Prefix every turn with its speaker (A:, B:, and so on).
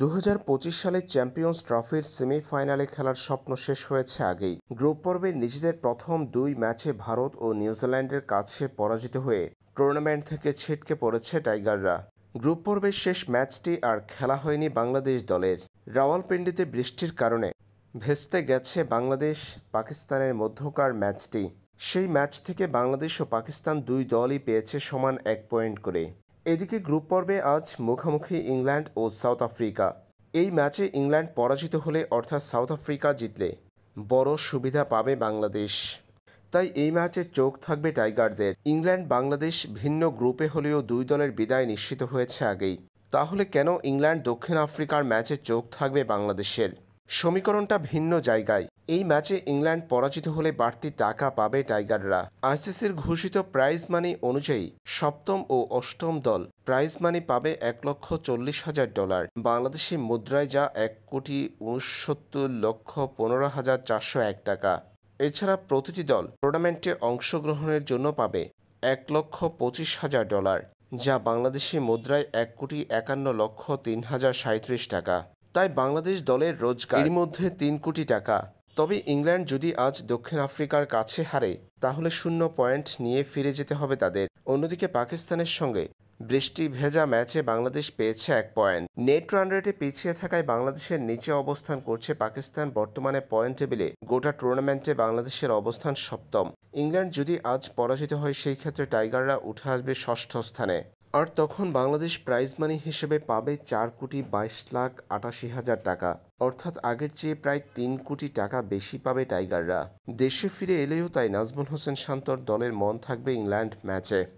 A: ২০২৫ সালে চ্যাম্পিয়ন্স ট্রফির সেমিফাইনালে খেলার স্বপ্ন শেষ হয়েছে আগেই। গ্রুপ পর্বে নিজেদের প্রথম দুই ম্যাচে ভারত ও নিউজিল্যান্ডের কাছে পরাজিত হয়ে টুর্নামেন্ট থেকে ছিটকে পড়েছে টাইগাররা। গ্রুপ পর্বের শেষ ম্যাচটি আর খেলা হয়নি বাংলাদেশ দলের। রাওয়ালপিন্ডিতে বৃষ্টির কারণে ভেস্তে গেছে বাংলাদেশ পাকিস্তানের মধ্যকার ম্যাচটি। সেই ম্যাচ থেকে বাংলাদেশ ও পাকিস্তান দুই দলই পেয়েছে সমান 1 পয়েন্ট করে। এদিকে গ্রুপ পর্বে আজ মুখোমুখি ইংল্যান্ড ও সাউথ আফ্রিকা। এই ম্যাচে ইংল্যান্ড পরাজিত হলে অর্থাৎ সাউথ আফ্রিকা জিতলে বড় সুবিধা পাবে বাংলাদেশ। তাই এই ম্যাচে চোখ থাকবে টাইগারদের। ইংল্যান্ড বাংলাদেশ ভিন্ন গ্রুপে হলেও দুই দলের বিদায় নিশ্চিত হয়েছে আগেই। তাহলে কেন ইংল্যান্ড দক্ষিণ আফ্রিকার ম্যাচে চোখ থাকবে বাংলাদেশের? সমীকরণটা ভিন্ন জায়গায়। এই ম্যাচে ইংল্যান্ড পরাজিত হলে বাড়তি টাকা পাবে টাইগাররা। আইসিসির ঘোষিত প্রাইজ মানি অনুযায়ী সপ্তম ও অষ্টম দল প্রাইজ মানি পাবে $1,40,000, বাংলাদেশি মুদ্রায় যা 1,69,15,401 টাকা। এছাড়া প্রতিটি দল টুর্নামেন্টে অংশগ্রহণের জন্য পাবে $1,25,000, যা বাংলাদেশি মুদ্রায় 1,51,03,037 টাকা। তাই বাংলাদেশ দলের রোজগার এর মধ্যে 3 কোটি টাকা। তবে ইংল্যান্ড যদি আজ দক্ষিণ আফ্রিকার কাছে হারে তাহলে 0 পয়েন্ট নিয়ে ফিরে যেতে হবে তাদের। অন্যদিকে পাকিস্তানের সঙ্গে বৃষ্টি ভেজা ম্যাচে বাংলাদেশ পেয়েছে 1 পয়েন্ট। নেট রান রেটে পিছিয়ে থাকায় বাংলাদেশের নিচে অবস্থান করছে পাকিস্তান। বর্তমানে পয়েন্ট টেবিলে গোটা টুর্নামেন্টে বাংলাদেশের অবস্থান সপ্তম। ইংল্যান্ড যদি আজ পরাজিত হয় সেই ক্ষেত্রে টাইগাররা উঠে আসবে ষষ্ঠ স্থানে। আর তখন বাংলাদেশ প্রাইজ মানি হিসেবে পাবে 4,22,88,000 টাকা, অর্থাৎ আগের চেয়ে প্রায় 3 কোটি টাকা বেশি পাবে টাইগাররা। দেশে ফিরে এলেও তাই নাজমুল হোসেন শান্তর দলের মন থাকবে ইংল্যান্ড ম্যাচে।